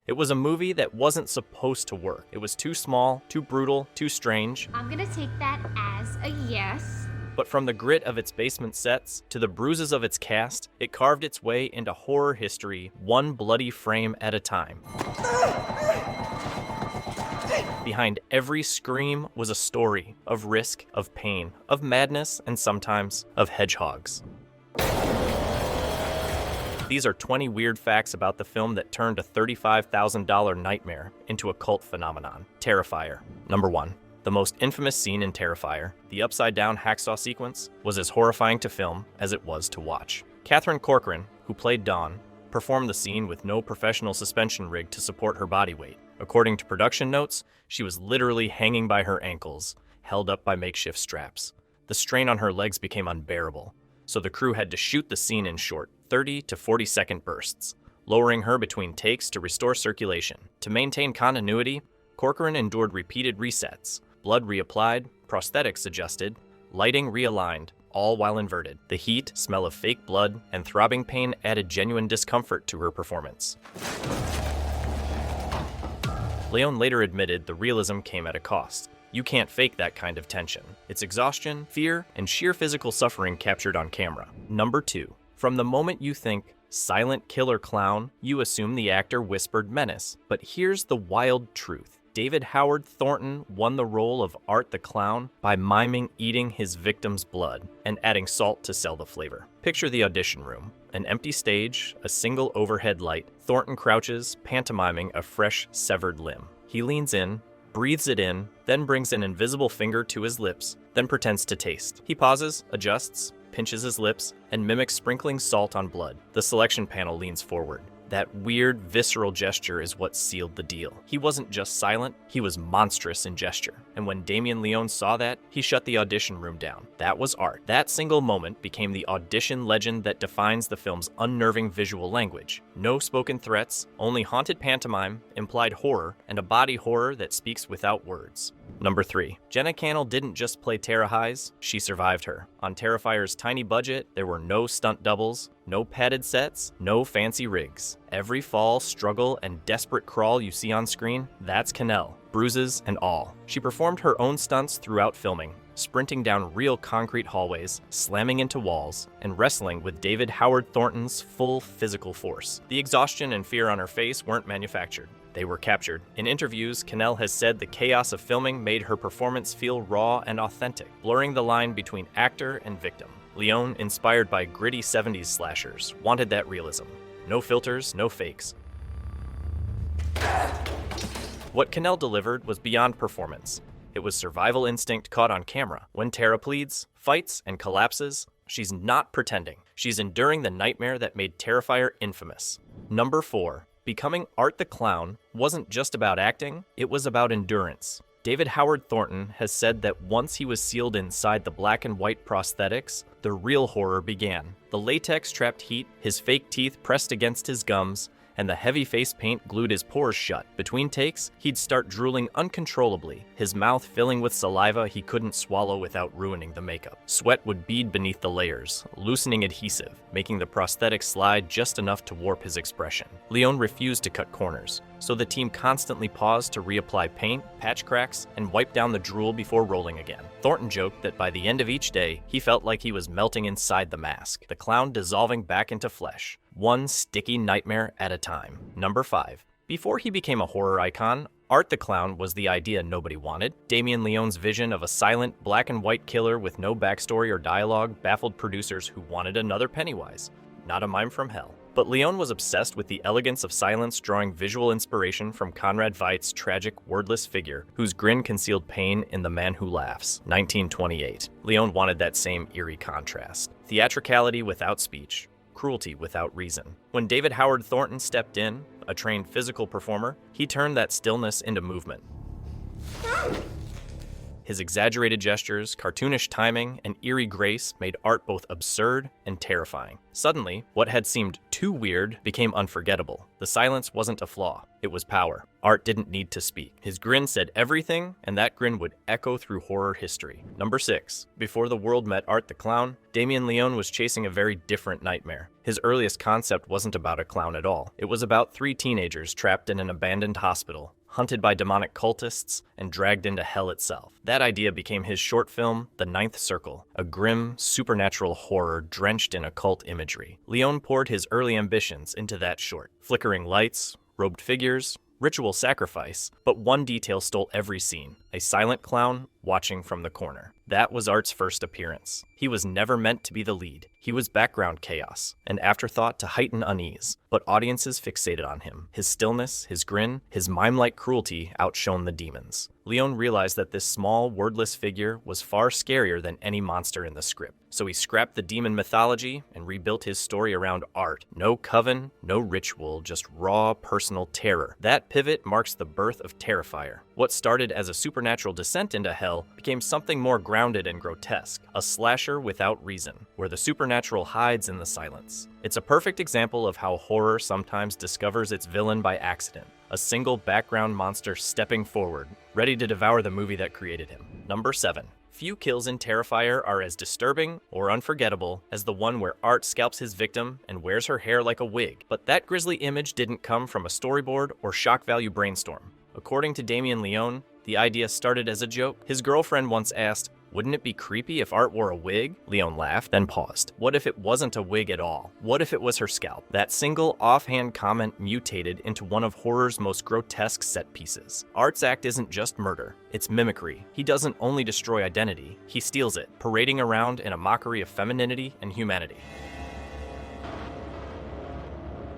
It was a movie that wasn't supposed to work. It was too small, too brutal, too strange. I'm gonna take that as a yes. But from the grit of its basement sets to the bruises of its cast, it carved its way into horror history, one bloody frame at a time. Behind every scream was a story of risk, of pain, of madness, and sometimes of hedgehogs. These are 20 weird facts about the film that turned a $35,000 nightmare into a cult phenomenon. Terrifier. Number 1. The most infamous scene in Terrifier, the upside-down hacksaw sequence, was as horrifying to film as it was to watch. Catherine Corcoran, who played Dawn, performed the scene with no professional suspension rig to support her body weight. According to production notes, she was literally hanging by her ankles, held up by makeshift straps. The strain on her legs became unbearable, so the crew had to shoot the scene in short, 30 to 40-second bursts, lowering her between takes to restore circulation. To maintain continuity, Corcoran endured repeated resets, blood reapplied, prosthetics adjusted, lighting realigned, all while inverted. The heat, smell of fake blood, and throbbing pain added genuine discomfort to her performance. Leone later admitted the realism came at a cost. You can't fake that kind of tension. It's exhaustion, fear, and sheer physical suffering captured on camera. Number 2. From the moment you think silent killer clown, you assume the actor whispered menace. But here's the wild truth. David Howard Thornton won the role of Art the Clown by miming eating his victim's blood and adding salt to sell the flavor. Picture the audition room. An empty stage, a single overhead light. Thornton crouches, pantomiming a fresh, severed limb. He leans in, breathes it in, then brings an invisible finger to his lips, then pretends to taste. He pauses, adjusts, pinches his lips, and mimics sprinkling salt on blood. The selection panel leans forward. That weird, visceral gesture is what sealed the deal. He wasn't just silent, he was monstrous in gesture. And when Damien Leone saw that, he shut the audition room down. That was art. That single moment became the audition legend that defines the film's unnerving visual language. No spoken threats, only haunted pantomime, implied horror, and a body horror that speaks without words. Number 3. Jenna Cannell didn't just play Tara Heiss, she survived her. On Terrifier's tiny budget, there were no stunt doubles, no padded sets, no fancy rigs. Every fall, struggle, and desperate crawl you see on screen, that's Cannell, bruises and all. She performed her own stunts throughout filming, sprinting down real concrete hallways, slamming into walls, and wrestling with David Howard Thornton's full physical force. The exhaustion and fear on her face weren't manufactured. They were captured. In interviews, Cannell has said the chaos of filming made her performance feel raw and authentic, blurring the line between actor and victim. Leone, inspired by gritty 70s slashers, wanted that realism. No filters, no fakes. What Cannell delivered was beyond performance. It was survival instinct caught on camera. When Tara pleads, fights, and collapses, she's not pretending. She's enduring the nightmare that made Terrifier infamous. Number 4. Becoming Art the Clown wasn't just about acting, it was about endurance. David Howard Thornton has said that once he was sealed inside the black and white prosthetics, the real horror began. The latex trapped heat, his fake teeth pressed against his gums, and the heavy face paint glued his pores shut. Between takes, he'd start drooling uncontrollably, his mouth filling with saliva he couldn't swallow without ruining the makeup. Sweat would bead beneath the layers, loosening adhesive, making the prosthetic slide just enough to warp his expression. Leone refused to cut corners, so the team constantly paused to reapply paint, patch cracks, and wipe down the drool before rolling again. Thornton joked that by the end of each day, he felt like he was melting inside the mask, the clown dissolving back into flesh, one sticky nightmare at a time. Number 5. Before he became a horror icon, Art the Clown was the idea nobody wanted. Damien Leone's vision of a silent, black and white killer with no backstory or dialogue baffled producers who wanted another Pennywise, not a mime from hell. But Leone was obsessed with the elegance of silence, drawing visual inspiration from Conrad Veidt's tragic, wordless figure, whose grin concealed pain in The Man Who Laughs, 1928. Leone wanted that same eerie contrast. Theatricality without speech, cruelty without reason. When David Howard Thornton stepped in, a trained physical performer, he turned that stillness into movement. His exaggerated gestures, cartoonish timing, and eerie grace made Art both absurd and terrifying. Suddenly, what had seemed too weird became unforgettable. The silence wasn't a flaw, it was power. Art didn't need to speak. His grin said everything, and that grin would echo through horror history. Number 6. Before the world met Art the Clown, Damien Leone was chasing a very different nightmare. His earliest concept wasn't about a clown at all. It was about 3 teenagers trapped in an abandoned hospital, hunted by demonic cultists, and dragged into hell itself. That idea became his short film, The Ninth Circle, a grim, supernatural horror drenched in occult imagery. Leone poured his early ambitions into that short. Flickering lights, robed figures, ritual sacrifice, but one detail stole every scene: a silent clown watching from the corner. That was Art's first appearance. He was never meant to be the lead. He was background chaos, an afterthought to heighten unease, but audiences fixated on him. His stillness, his grin, his mime-like cruelty outshone the demons. Leone realized that this small, wordless figure was far scarier than any monster in the script. So he scrapped the demon mythology and rebuilt his story around Art. No coven, no ritual, just raw, personal terror. That pivot marks the birth of Terrifier. What started as a supernatural descent into hell became something more grounded and grotesque, a slasher without reason, where the supernatural hides in the silence. It's a perfect example of how horror sometimes discovers its villain by accident. A single background monster stepping forward, ready to devour the movie that created him. Number 7. Few kills in Terrifier are as disturbing or unforgettable as the one where Art scalps his victim and wears her hair like a wig. But that grisly image didn't come from a storyboard or shock value brainstorm. According to Damien Leone, the idea started as a joke. His girlfriend once asked, "Wouldn't it be creepy if Art wore a wig?" Leone laughed, then paused. What if it wasn't a wig at all? What if it was her scalp? That single offhand comment mutated into one of horror's most grotesque set pieces. Art's act isn't just murder, it's mimicry. He doesn't only destroy identity, he steals it, parading around in a mockery of femininity and humanity.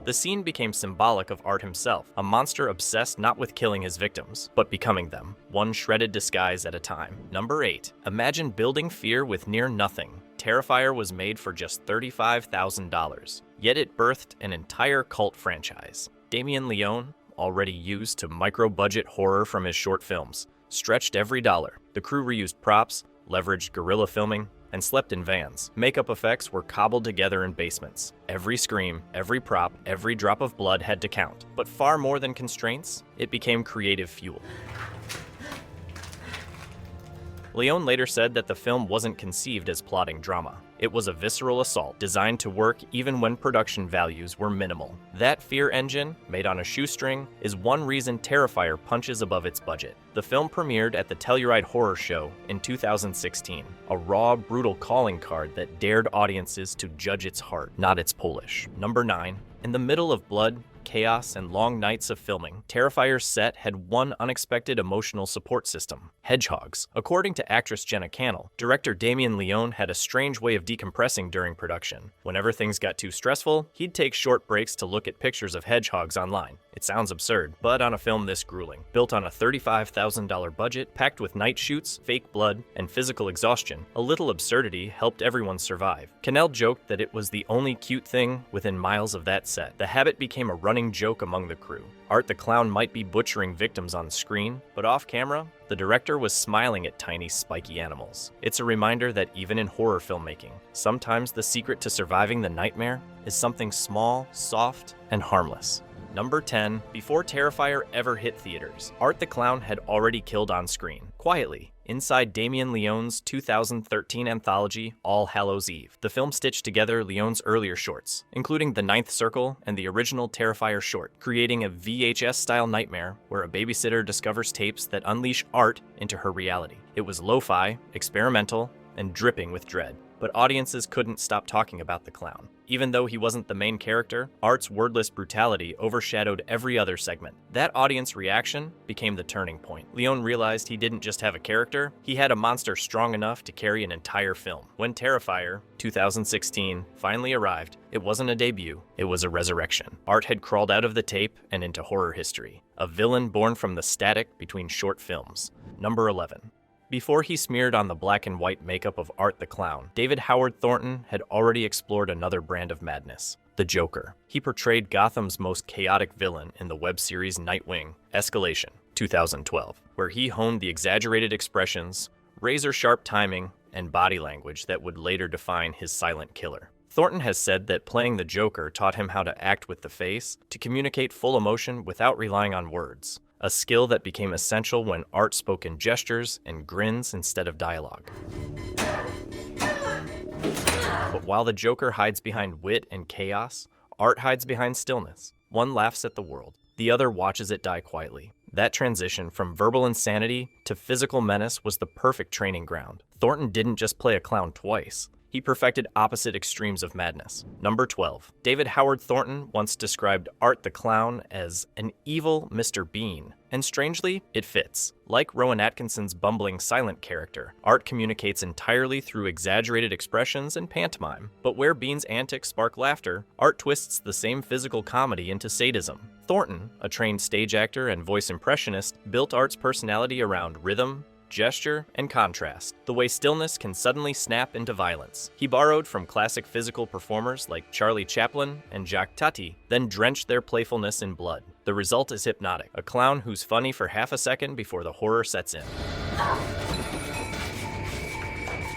The scene became symbolic of Art himself, a monster obsessed not with killing his victims, but becoming them, one shredded disguise at a time. Number 8. Imagine building fear with near nothing. Terrifier was made for just $35,000, yet it birthed an entire cult franchise. Damien Leone, already used to micro-budget horror from his short films, stretched every dollar. The crew reused props, leveraged guerrilla filming, and slept in vans. Makeup effects were cobbled together in basements. Every scream, every prop, every drop of blood had to count. But far more than constraints, it became creative fuel. Leone later said that the film wasn't conceived as plotting drama. It was a visceral assault, designed to work even when production values were minimal. That fear engine, made on a shoestring, is one reason Terrifier punches above its budget. The film premiered at the Telluride Horror Show in 2016, a raw, brutal calling card that dared audiences to judge its heart, not its polish. Number 9. In the middle of blood, chaos, and long nights of filming, Terrifier's set had one unexpected emotional support system: hedgehogs. According to actress Jenna Cannell, director Damien Leone had a strange way of decompressing during production. Whenever things got too stressful, he'd take short breaks to look at pictures of hedgehogs online. It sounds absurd, but on a film this grueling, built on a $35,000 budget, packed with night shoots, fake blood, and physical exhaustion, a little absurdity helped everyone survive. Cannell joked that it was the only cute thing within miles of that set. The habit became a running joke among the crew. Art the Clown might be butchering victims on screen, but off camera, the director was smiling at tiny, spiky animals. It's a reminder that even in horror filmmaking, sometimes the secret to surviving the nightmare is something small, soft, and harmless. Number 10. Before Terrifier ever hit theaters, Art the Clown had already killed on screen, quietly, inside Damien Leone's 2013 anthology, All Hallows Eve. The film stitched together Leone's earlier shorts, including The Ninth Circle and the original Terrifier short, creating a VHS-style nightmare where a babysitter discovers tapes that unleash Art into her reality. It was lo-fi, experimental, and dripping with dread. But audiences couldn't stop talking about the clown. Even though he wasn't the main character, Art's wordless brutality overshadowed every other segment. That audience reaction became the turning point. Leone realized he didn't just have a character, he had a monster strong enough to carry an entire film. When Terrifier, 2016, finally arrived, it wasn't a debut, it was a resurrection. Art had crawled out of the tape and into horror history, a villain born from the static between short films. Number 11. Before he smeared on the black and white makeup of Art the Clown, David Howard Thornton had already explored another brand of madness: the Joker. He portrayed Gotham's most chaotic villain in the web series Nightwing, Escalation. 2012, where he honed the exaggerated expressions, razor-sharp timing, and body language that would later define his silent killer. Thornton has said that playing the Joker taught him how to act with the face, to communicate full emotion without relying on words, a skill that became essential when art spoke in gestures and grins instead of dialogue. But while the Joker hides behind wit and chaos, art hides behind stillness. One laughs at the world, the other watches it die quietly. That transition from verbal insanity to physical menace was the perfect training ground. Thornton didn't just play a clown twice. He perfected opposite extremes of madness. Number 12. David Howard Thornton once described Art the Clown as an evil Mr. Bean. And strangely, it fits. Like Rowan Atkinson's bumbling silent character, Art communicates entirely through exaggerated expressions and pantomime. But where Bean's antics spark laughter, Art twists the same physical comedy into sadism. Thornton, a trained stage actor and voice impressionist, built Art's personality around rhythm, gesture, and contrast, the way stillness can suddenly snap into violence. He borrowed from classic physical performers like Charlie Chaplin and Jacques Tati, then drenched their playfulness in blood. The result is hypnotic, a clown who's funny for half a second before the horror sets in.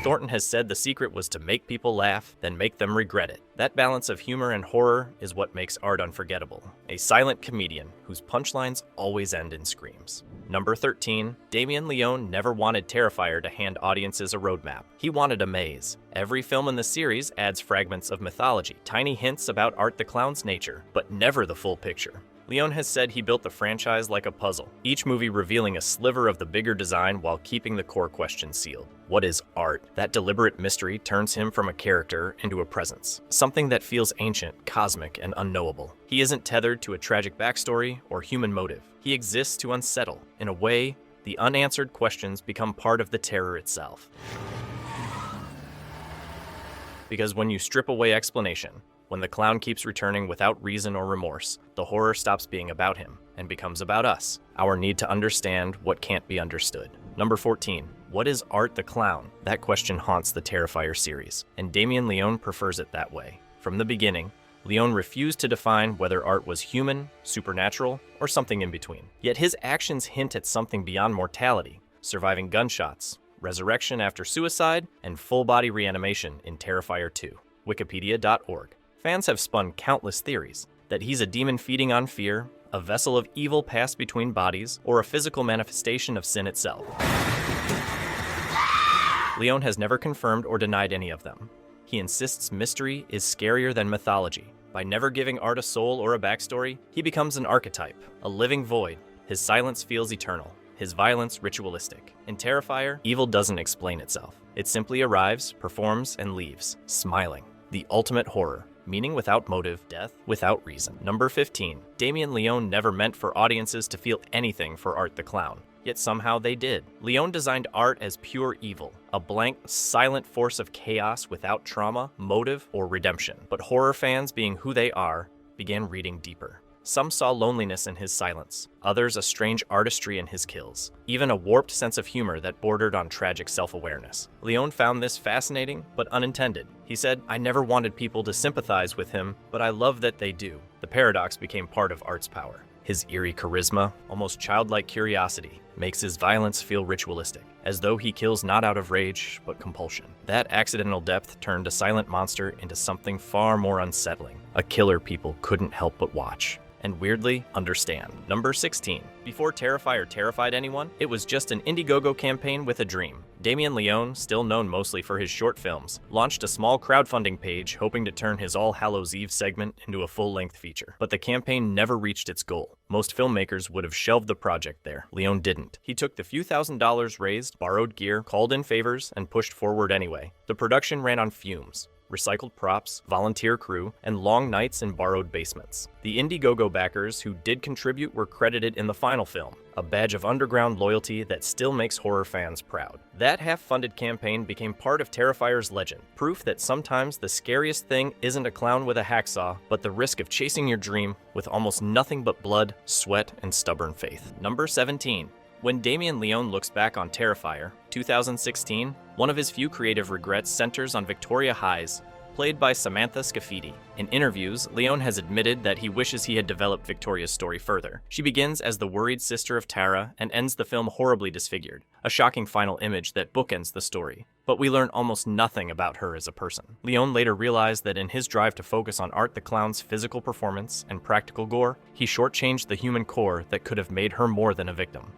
Thornton has said the secret was to make people laugh, then make them regret it. That balance of humor and horror is what makes Art unforgettable. A silent comedian whose punchlines always end in screams. Number 13, Damien Leone never wanted Terrifier to hand audiences a roadmap. He wanted a maze. Every film in the series adds fragments of mythology, tiny hints about Art the Clown's nature, but never the full picture. Leone has said he built the franchise like a puzzle, each movie revealing a sliver of the bigger design while keeping the core question sealed. What is art? That deliberate mystery turns him from a character into a presence, something that feels ancient, cosmic, and unknowable. He isn't tethered to a tragic backstory or human motive. He exists to unsettle. In a way, the unanswered questions become part of the terror itself. Because when you strip away explanation, when the clown keeps returning without reason or remorse, the horror stops being about him and becomes about us, our need to understand what can't be understood. Number 14. What is Art the Clown? That question haunts the Terrifier series, and Damien Leone prefers it that way. From the beginning, Leone refused to define whether Art was human, supernatural, or something in between. Yet his actions hint at something beyond mortality, surviving gunshots, resurrection after suicide, and full-body reanimation in Terrifier 2. Wikipedia.org. Fans have spun countless theories that he's a demon feeding on fear, a vessel of evil passed between bodies, or a physical manifestation of sin itself. Leone has never confirmed or denied any of them. He insists mystery is scarier than mythology. By never giving Art a soul or a backstory, he becomes an archetype, a living void. His silence feels eternal, his violence ritualistic. In Terrifier, evil doesn't explain itself. It simply arrives, performs, and leaves, smiling. The ultimate horror. Meaning without motive, death without reason. Number 15. Damien Leone never meant for audiences to feel anything for Art the Clown, yet somehow they did. Leone designed Art as pure evil, a blank, silent force of chaos without trauma, motive, or redemption. But horror fans, being who they are, began reading deeper. Some saw loneliness in his silence, others a strange artistry in his kills, even a warped sense of humor that bordered on tragic self-awareness. Leone found this fascinating, but unintended. He said, "I never wanted people to sympathize with him, but I love that they do." The paradox became part of Art's power. His eerie charisma, almost childlike curiosity, makes his violence feel ritualistic, as though he kills not out of rage, but compulsion. That accidental depth turned a silent monster into something far more unsettling, a killer people couldn't help but watch. And weirdly, understand. Number 16. Before Terrifier terrified anyone, it was just an Indiegogo campaign with a dream. Damien Leone, still known mostly for his short films, launched a small crowdfunding page hoping to turn his All Hallows Eve segment into a full-length feature. But the campaign never reached its goal. Most filmmakers would have shelved the project there. Leone didn't. He took the few $1,000s raised, borrowed gear, called in favors, and pushed forward anyway. The production ran on fumes. Recycled props, volunteer crew, and long nights in borrowed basements. The Indiegogo backers who did contribute were credited in the final film, a badge of underground loyalty that still makes horror fans proud. That half-funded campaign became part of Terrifier's legend, proof that sometimes the scariest thing isn't a clown with a hacksaw, but the risk of chasing your dream with almost nothing but blood, sweat, and stubborn faith. Number 17. When Damien Leone looks back on Terrifier, 2016, one of his few creative regrets centers on Victoria High's played by Samantha Scafidi. In interviews, Leone has admitted that he wishes he had developed Victoria's story further. She begins as the worried sister of Tara and ends the film horribly disfigured, a shocking final image that bookends the story. But we learn almost nothing about her as a person. Leone later realized that in his drive to focus on Art the Clown's physical performance and practical gore, he shortchanged the human core that could have made her more than a victim.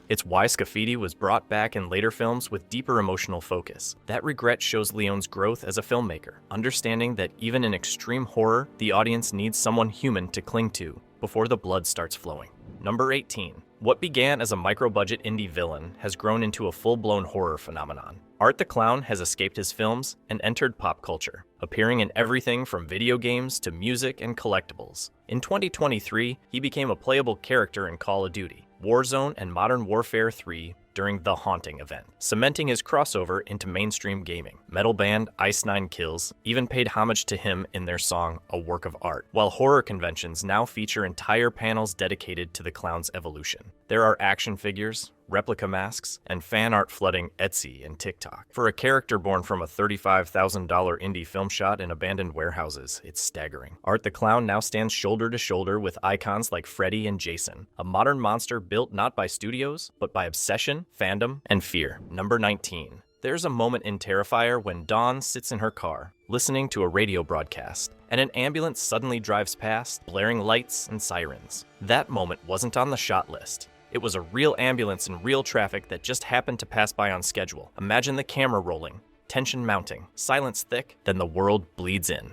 It's why Scafidi was brought back in later films with deeper emotional focus. That regret shows Leone's growth as a filmmaker, understanding that even in extreme horror, the audience needs someone human to cling to before the blood starts flowing. Number 18. What began as a micro-budget indie villain has grown into a full-blown horror phenomenon. Art the Clown has escaped his films and entered pop culture, appearing in everything from video games to music and collectibles. In 2023, he became a playable character in Call of Duty, Warzone, and Modern Warfare 3 during The Haunting event, cementing his crossover into mainstream gaming. Metal band Ice Nine Kills even paid homage to him in their song A Work of Art, while horror conventions now feature entire panels dedicated to the clown's evolution. There are action figures, replica masks, and fan art flooding Etsy and TikTok. For a character born from a $35,000 indie film shot in abandoned warehouses, it's staggering. Art the Clown now stands shoulder to shoulder with icons like Freddy and Jason, a modern monster built not by studios, but by obsession, fandom, and fear. Number 19. There's a moment in Terrifier when Dawn sits in her car, listening to a radio broadcast, and an ambulance suddenly drives past, blaring lights and sirens. That moment wasn't on the shot list. It was a real ambulance in real traffic that just happened to pass by on schedule. Imagine the camera rolling, tension mounting, silence thick, then the world bleeds in.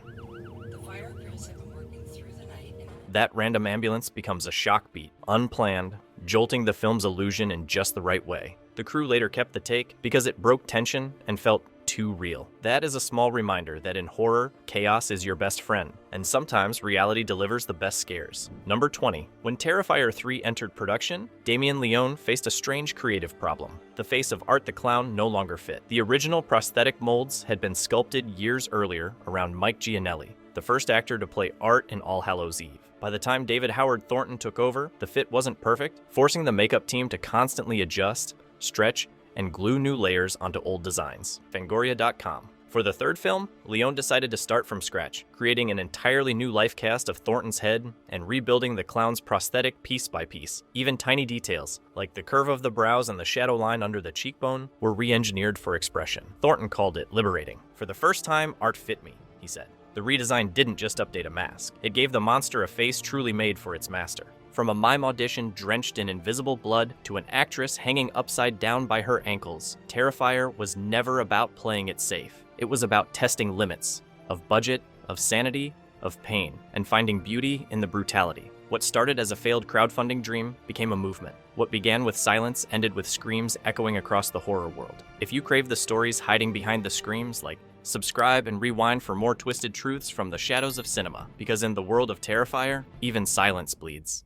The fire crews have been working through the night. That random ambulance becomes a shock beat, unplanned, jolting the film's illusion in just the right way. The crew later kept the take because it broke tension and felt too real. That is a small reminder that in horror, chaos is your best friend, and sometimes reality delivers the best scares. Number 20. When Terrifier 3 entered production, Damien Leone faced a strange creative problem. The face of Art the Clown no longer fit. The original prosthetic molds had been sculpted years earlier around Mike Gianelli, the first actor to play Art in All Hallows Eve. By the time David Howard Thornton took over, the fit wasn't perfect, forcing the makeup team to constantly adjust, stretch, and glue new layers onto old designs. Fangoria.com. For the third film, Leone decided to start from scratch, creating an entirely new life cast of Thornton's head and rebuilding the clown's prosthetic piece by piece. Even tiny details, like the curve of the brows and the shadow line under the cheekbone, were re-engineered for expression. Thornton called it liberating. For the first time, Art fit me, he said. The redesign didn't just update a mask. It gave the monster a face truly made for its master. From a mime audition drenched in invisible blood to an actress hanging upside down by her ankles, Terrifier was never about playing it safe. It was about testing limits of budget, of sanity, of pain, and finding beauty in the brutality. What started as a failed crowdfunding dream became a movement. What began with silence ended with screams echoing across the horror world. If you crave the stories hiding behind the screams, subscribe and rewind for more twisted truths from the shadows of cinema, because in the world of Terrifier, even silence bleeds.